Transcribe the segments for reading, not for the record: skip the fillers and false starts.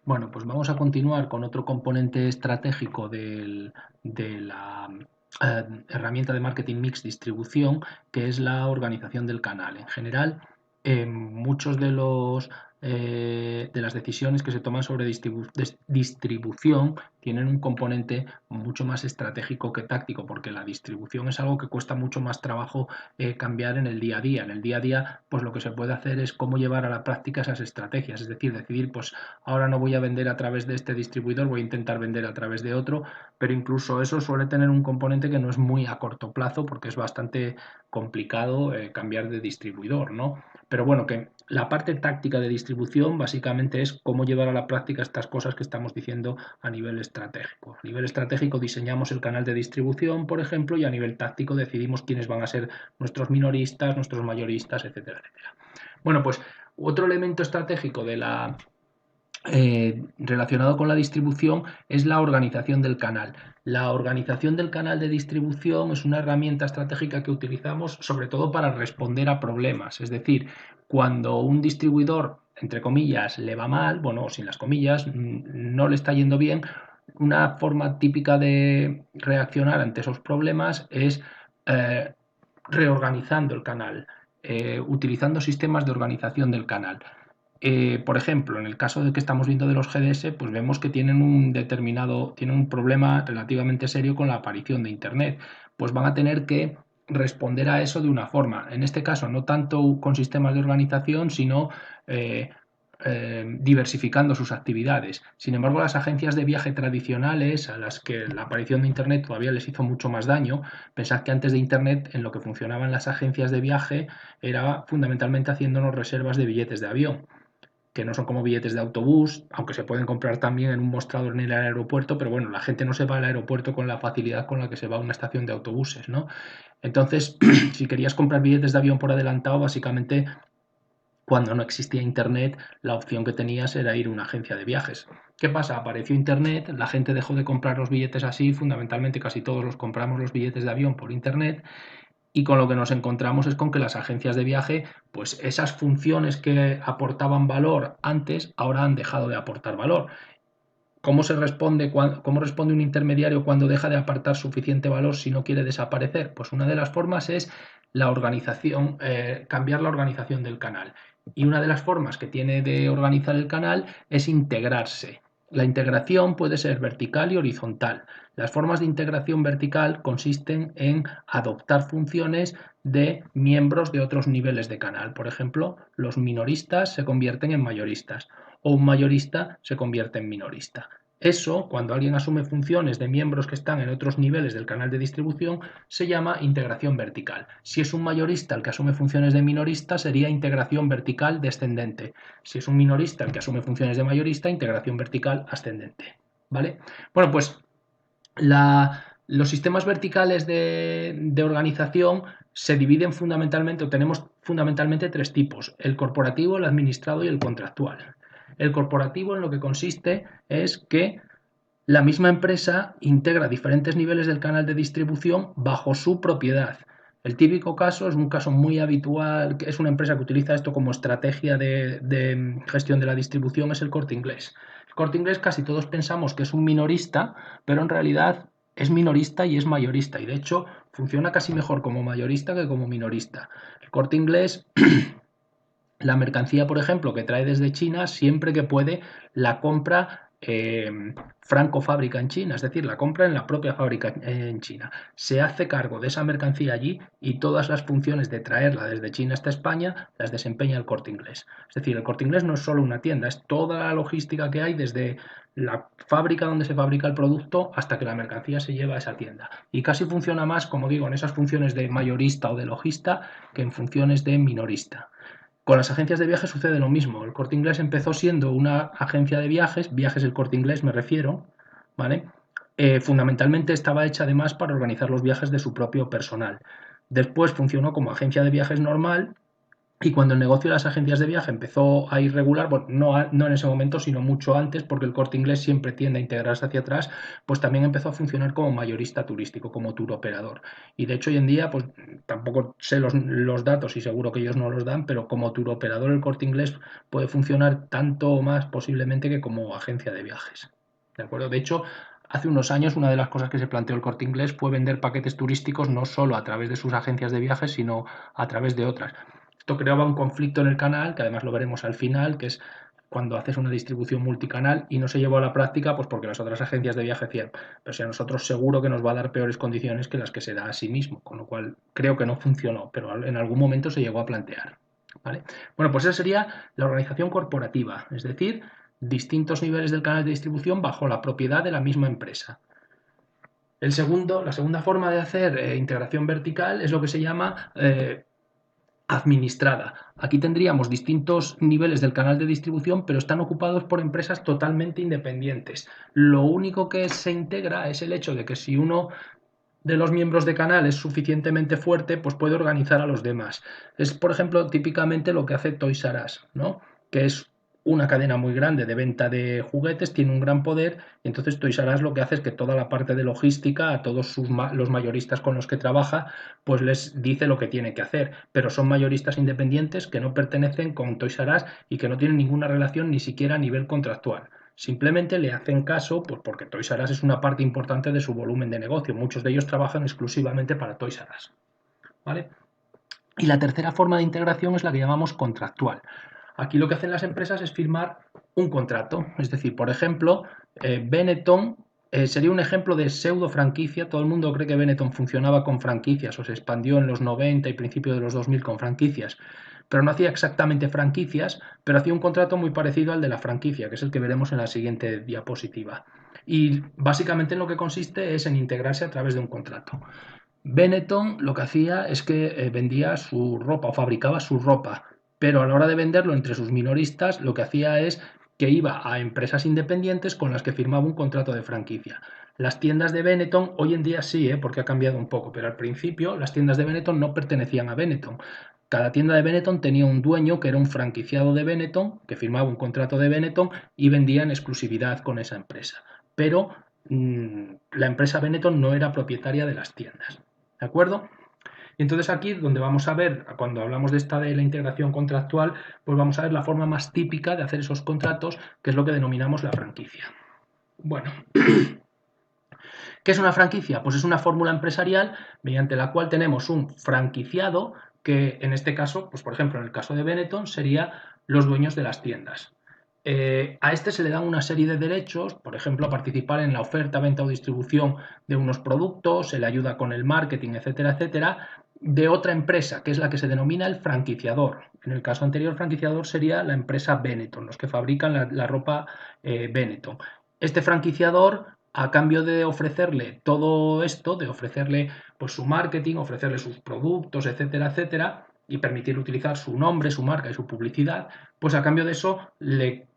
Bueno, pues vamos a continuar con otro componente estratégico de la herramienta de marketing mix distribución, que es la organización del canal. En general, muchos de las decisiones que se toman sobre distribución tienen un componente mucho más estratégico que táctico, porque la distribución es algo que cuesta mucho más trabajo cambiar en el día a día. En el día a día, pues lo que se puede hacer es cómo llevar a la práctica esas estrategias, es decir, decidir, pues ahora no voy a vender a través de este distribuidor, voy a intentar vender a través de otro, pero incluso eso suele tener un componente que no es muy a corto plazo porque es bastante complicado cambiar de distribuidor, ¿no? Pero bueno, que la parte táctica de distribución básicamente es cómo llevar a la práctica estas cosas que estamos diciendo a nivel estratégico. A nivel estratégico diseñamos el canal de distribución, por ejemplo, y a nivel táctico decidimos quiénes van a ser nuestros minoristas, nuestros mayoristas, etcétera, etcétera. Bueno, pues otro elemento estratégico relacionado con la distribución es la organización del canal. La organización del canal de distribución es una herramienta estratégica que utilizamos sobre todo para responder a problemas. Es decir, cuando un distribuidor, entre comillas, le va mal, bueno, sin las comillas, no le está yendo bien, una forma típica de reaccionar ante esos problemas es eh, reorganizando el canal, utilizando sistemas de organización del canal. Por ejemplo, en el caso de que estamos viendo de los GDS, pues vemos que tienen un problema relativamente serio con la aparición de Internet. Pues van a tener que responder a eso de una forma. En este caso, no tanto con sistemas de organización, sino eh, diversificando sus actividades. Sin embargo, las agencias de viaje tradicionales, a las que la aparición de Internet todavía les hizo mucho más daño, pensad que antes de Internet en lo que funcionaban las agencias de viaje era fundamentalmente haciéndonos reservas de billetes de avión, que no son como billetes de autobús, aunque se pueden comprar también en un mostrador en el aeropuerto, pero bueno, la gente no se va al aeropuerto con la facilidad con la que se va a una estación de autobuses, ¿no? Entonces, si querías comprar billetes de avión por adelantado, básicamente cuando no existía Internet, la opción que tenías era ir a una agencia de viajes. ¿Qué pasa? Apareció Internet, la gente dejó de comprar los billetes así, fundamentalmente casi todos los compramos los billetes de avión por Internet, y con lo que nos encontramos es con que las agencias de viaje, pues esas funciones que aportaban valor antes, ahora han dejado de aportar valor. ¿Cómo responde un intermediario cuando deja de aportar suficiente valor si no quiere desaparecer? Pues una de las formas es la organización, cambiar la organización del canal. Y una de las formas que tiene de organizar el canal es integrarse. La integración puede ser vertical y horizontal. Las formas de integración vertical consisten en adoptar funciones de miembros de otros niveles de canal. Por ejemplo, los minoristas se convierten en mayoristas o un mayorista se convierte en minorista. Eso, cuando alguien asume funciones de miembros que están en otros niveles del canal de distribución, se llama integración vertical. Si es un mayorista el que asume funciones de minorista, sería integración vertical descendente. Si es un minorista el que asume funciones de mayorista, integración vertical ascendente. ¿Vale? Bueno, pues los sistemas verticales de organización se dividen fundamentalmente, o tenemos fundamentalmente tres tipos: el corporativo, el administrado y el contractual. El corporativo en lo que consiste es que la misma empresa integra diferentes niveles del canal de distribución bajo su propiedad. El típico caso es un caso muy habitual, que es una empresa que utiliza esto como estrategia de gestión de la distribución, es el Corte Inglés. El Corte Inglés casi todos pensamos que es un minorista, pero en realidad es minorista y es mayorista, y de hecho funciona casi mejor como mayorista que como minorista. El Corte Inglés, la mercancía, por ejemplo, que trae desde China, siempre que puede, la compra franco fábrica en China, es decir, la compra en la propia fábrica en China. Se hace cargo de esa mercancía allí y todas las funciones de traerla desde China hasta España las desempeña el Corte Inglés. Es decir, el Corte Inglés no es solo una tienda, es toda la logística que hay desde la fábrica donde se fabrica el producto hasta que la mercancía se lleva a esa tienda. Y casi funciona más, como digo, en esas funciones de mayorista o de logista que en funciones de minorista. Con las agencias de viajes sucede lo mismo. El Corte Inglés empezó siendo una agencia de viajes, Viajes El Corte Inglés me refiero, ¿vale? Fundamentalmente estaba hecha además para organizar los viajes de su propio personal. Después funcionó como agencia de viajes normal Y cuando el negocio de las agencias de viaje empezó a ir regular, bueno, no en ese momento, sino mucho antes, porque el Corte Inglés siempre tiende a integrarse hacia atrás, pues también empezó a funcionar como mayorista turístico, como tour operador. Y de hecho hoy en día, pues tampoco sé los datos y seguro que ellos no los dan, pero como tour operador el Corte Inglés puede funcionar tanto o más posiblemente que como agencia de viajes. ¿De acuerdo? De hecho, hace unos años una de las cosas que se planteó el Corte Inglés fue vender paquetes turísticos no solo a través de sus agencias de viajes, sino a través de otras. Esto creaba un conflicto en el canal, que además lo veremos al final, que es cuando haces una distribución multicanal y no se llevó a la práctica, pues porque las otras agencias de viaje decían, pero si a nosotros seguro que nos va a dar peores condiciones que las que se da a sí mismo, con lo cual creo que no funcionó, pero en algún momento se llegó a plantear. ¿Vale? Bueno, pues esa sería la organización corporativa, es decir, distintos niveles del canal de distribución bajo la propiedad de la misma empresa. La segunda forma de hacer integración vertical es lo que se llama administrada. Aquí tendríamos distintos niveles del canal de distribución, pero están ocupados por empresas totalmente independientes. Lo único que se integra es el hecho de que si uno de los miembros de canal es suficientemente fuerte, pues puede organizar a los demás. Es, por ejemplo, típicamente lo que hace Toys R Us, ¿no? Que es una cadena muy grande de venta de juguetes, tiene un gran poder, y entonces Toys R Us lo que hace es que toda la parte de logística, a todos los mayoristas con los que trabaja, pues les dice lo que tiene que hacer, pero son mayoristas independientes que no pertenecen con Toys R Us y que no tienen ninguna relación ni siquiera a nivel contractual. Simplemente le hacen caso pues porque Toys R Us es una parte importante de su volumen de negocio. Muchos de ellos trabajan exclusivamente para Toys R Us. ¿Vale? Y la tercera forma de integración es la que llamamos contractual. Aquí lo que hacen las empresas es firmar un contrato. Es decir, por ejemplo, Benetton sería un ejemplo de pseudo franquicia. Todo el mundo cree que Benetton funcionaba con franquicias o se expandió en los 90 y principios de los 2000 con franquicias, pero no hacía exactamente franquicias, pero hacía un contrato muy parecido al de la franquicia, que es el que veremos en la siguiente diapositiva. Y básicamente en lo que consiste es en integrarse a través de un contrato. Benetton lo que hacía es que vendía su ropa o fabricaba su ropa, pero a la hora de venderlo entre sus minoristas lo que hacía es que iba a empresas independientes con las que firmaba un contrato de franquicia. Las tiendas de Benetton hoy en día sí, porque ha cambiado un poco, pero al principio las tiendas de Benetton no pertenecían a Benetton. Cada tienda de Benetton tenía un dueño que era un franquiciado de Benetton, que firmaba un contrato de Benetton y vendía en exclusividad con esa empresa. Pero la empresa Benetton no era propietaria de las tiendas. ¿De acuerdo? Y entonces aquí donde vamos a ver, cuando hablamos de esta de la integración contractual, pues vamos a ver la forma más típica de hacer esos contratos, que es lo que denominamos la franquicia. Bueno, ¿qué es una franquicia? Pues es una fórmula empresarial mediante la cual tenemos un franquiciado que en este caso, pues por ejemplo en el caso de Benetton sería los dueños de las tiendas. A este se le dan una serie de derechos, por ejemplo, a participar en la oferta, venta o distribución de unos productos, se le ayuda con el marketing, etcétera, etcétera, de otra empresa, que es la que se denomina el franquiciador. En el caso anterior, franquiciador sería la empresa Benetton, los que fabrican la ropa Benetton. Este franquiciador, a cambio de ofrecerle todo esto, de ofrecerle pues, su marketing, ofrecerle sus productos, etcétera, etcétera, y permitir utilizar su nombre, su marca y su publicidad, pues a cambio de eso le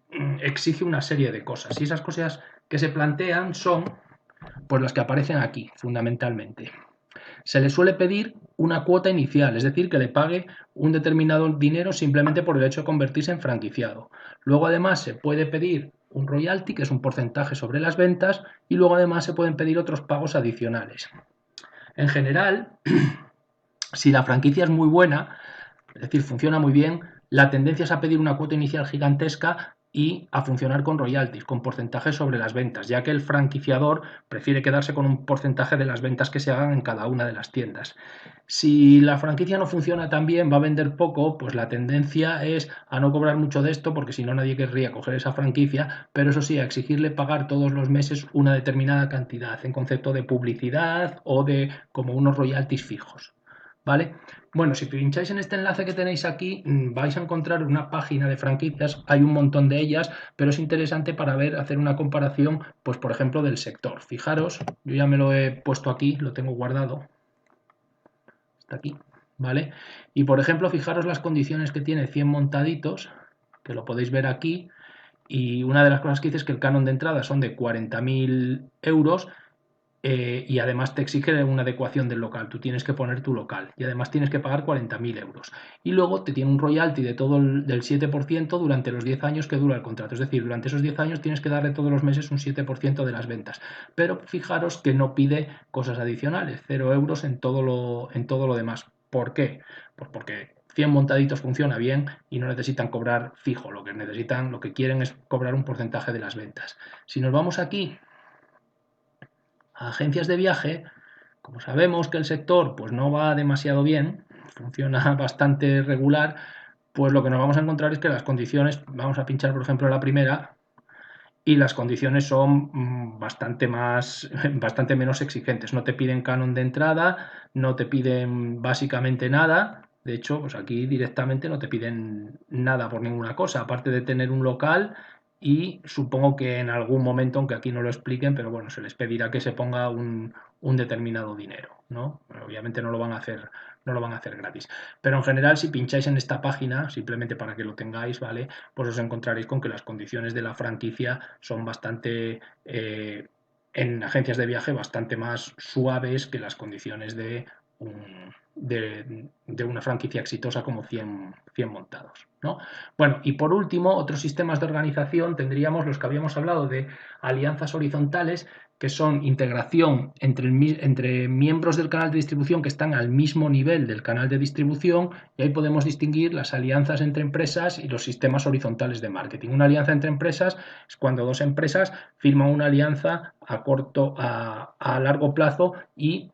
exige una serie de cosas. Y esas cosas que se plantean son pues las que aparecen aquí, fundamentalmente. Se le suele pedir una cuota inicial, es decir, que le pague un determinado dinero simplemente por el hecho de convertirse en franquiciado. Luego además se puede pedir un royalty, que es un porcentaje sobre las ventas, y luego además se pueden pedir otros pagos adicionales. En general, si la franquicia es muy buena, es decir, funciona muy bien, la tendencia es a pedir una cuota inicial gigantesca y a funcionar con royalties, con porcentajes sobre las ventas, ya que el franquiciador prefiere quedarse con un porcentaje de las ventas que se hagan en cada una de las tiendas. Si la franquicia no funciona tan bien, va a vender poco, pues la tendencia es a no cobrar mucho de esto, porque si no nadie querría coger esa franquicia, pero eso sí, a exigirle pagar todos los meses una determinada cantidad en concepto de publicidad o de como unos royalties fijos. ¿Vale? Bueno, si pincháis en este enlace que tenéis aquí, vais a encontrar una página de franquicias, hay un montón de ellas, pero es interesante para ver, hacer una comparación, pues por ejemplo, del sector. Fijaros, yo ya me lo he puesto aquí, lo tengo guardado, está aquí, ¿vale? Y por ejemplo, fijaros las condiciones que tiene 100 montaditos, que lo podéis ver aquí, y una de las cosas que dice es que el canon de entrada son de 40.000 euros. y además te exige una adecuación del local, tú tienes que poner tu local y además tienes que pagar 40.000 euros. Y luego te tiene un royalty de todo del 7% durante los 10 años que dura el contrato, es decir, durante esos 10 años tienes que darle todos los meses un 7% de las ventas. Pero fijaros que no pide cosas adicionales, 0 euros en todo lo demás. ¿Por qué? Pues porque 100 montaditos funciona bien y no necesitan cobrar fijo, lo que quieren es cobrar un porcentaje de las ventas. Si nos vamos aquí a agencias de viaje, como sabemos que el sector pues no va demasiado bien, funciona bastante regular, pues lo que nos vamos a encontrar es que las condiciones, vamos a pinchar por ejemplo la primera, y las condiciones son bastante menos exigentes. No te piden canon de entrada, no te piden básicamente nada. De hecho, pues aquí directamente no te piden nada por ninguna cosa, aparte de tener un local y supongo que en algún momento, aunque aquí no lo expliquen, pero bueno, se les pedirá que se ponga un determinado dinero, ¿no? Obviamente no lo van a hacer gratis. Pero en general, si pincháis en esta página, simplemente para que lo tengáis, ¿vale? Pues os encontraréis con que las condiciones de la franquicia son en agencias de viaje, bastante más suaves que las condiciones de una franquicia exitosa como 100 montados, ¿no? Bueno, y por último, otros sistemas de organización tendríamos los que habíamos hablado de alianzas horizontales, que son integración entre miembros del canal de distribución que están al mismo nivel del canal de distribución, y ahí podemos distinguir las alianzas entre empresas y los sistemas horizontales de marketing. Una alianza entre empresas es cuando dos empresas firman una alianza a largo plazo y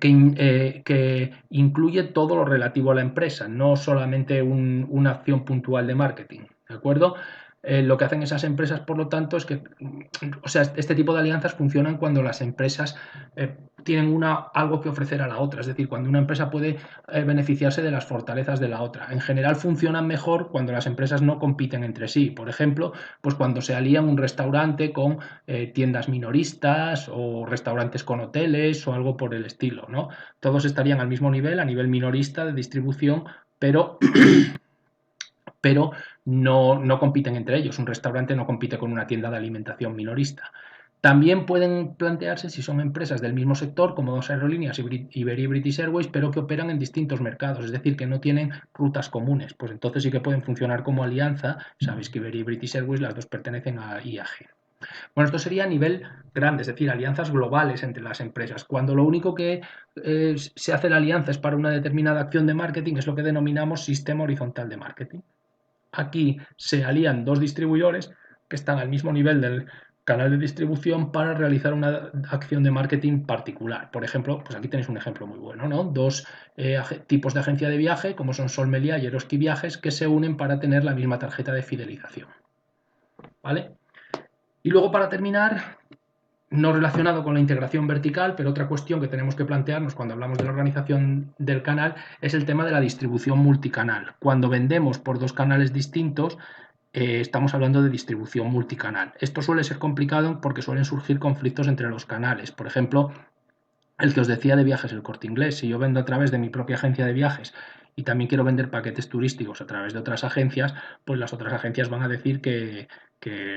que incluye todo lo relativo a la empresa, no solamente una acción puntual de marketing, ¿de acuerdo? Lo que hacen esas empresas, por lo tanto, es que, o sea, este tipo de alianzas funcionan cuando las empresas tienen algo que ofrecer a la otra, es decir, cuando una empresa puede beneficiarse de las fortalezas de la otra. En general funcionan mejor cuando las empresas no compiten entre sí. Por ejemplo, pues cuando se alían un restaurante con tiendas minoristas o restaurantes con hoteles o algo por el estilo, ¿no? Todos estarían al mismo nivel, a nivel minorista de distribución, pero no compiten entre ellos. Un restaurante no compite con una tienda de alimentación minorista. También pueden plantearse si son empresas del mismo sector, como dos aerolíneas, Iberia y British Airways, pero que operan en distintos mercados, es decir, que no tienen rutas comunes. Pues entonces sí que pueden funcionar como alianza. Sabéis que Iberia y British Airways las dos pertenecen a IAG. Bueno, esto sería a nivel grande, es decir, alianzas globales entre las empresas. Cuando lo único que se hace la alianza es para una determinada acción de marketing, es lo que denominamos sistema horizontal de marketing. Aquí se alían dos distribuidores que están al mismo nivel del canal de distribución para realizar una acción de marketing particular. Por ejemplo, pues aquí tenéis un ejemplo muy bueno, ¿no? Dos tipos de agencia de viaje, como son Sol Meliá y Eroski Viajes, que se unen para tener la misma tarjeta de fidelización. ¿Vale? Y luego, para terminar, no relacionado con la integración vertical, pero otra cuestión que tenemos que plantearnos cuando hablamos de la organización del canal es el tema de la distribución multicanal. Cuando vendemos por dos canales distintos, estamos hablando de distribución multicanal. Esto suele ser complicado porque suelen surgir conflictos entre los canales. Por ejemplo, el que os decía de Viajes El Corte Inglés. Si yo vendo a través de mi propia agencia de viajes y también quiero vender paquetes turísticos a través de otras agencias, pues las otras agencias van a decir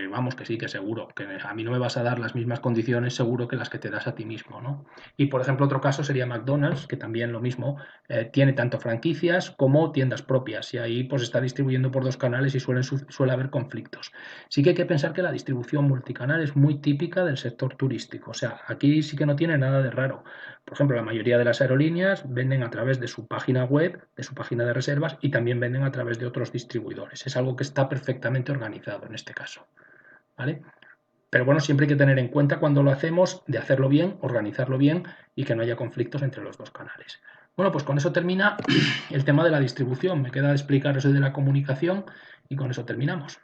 vamos, que sí, que seguro, que a mí no me vas a dar las mismas condiciones seguro que las que te das a ti mismo, ¿no? Y por ejemplo, otro caso sería McDonald's, que también lo mismo, tiene tanto franquicias como tiendas propias y ahí pues está distribuyendo por dos canales y suele haber conflictos. Sí que hay que pensar que la distribución multicanal es muy típica del sector turístico, o sea, aquí sí que no tiene nada de raro. Por ejemplo, la mayoría de las aerolíneas venden a través de su página web, de su página de reservas y también venden a través de otros distribuidores. Es algo que está perfectamente organizado en este caso, ¿vale? Pero bueno, siempre hay que tener en cuenta cuando lo hacemos de hacerlo bien, organizarlo bien y que no haya conflictos entre los dos canales. Bueno, pues con eso termina el tema de la distribución. Me queda explicaros el de la comunicación y con eso terminamos.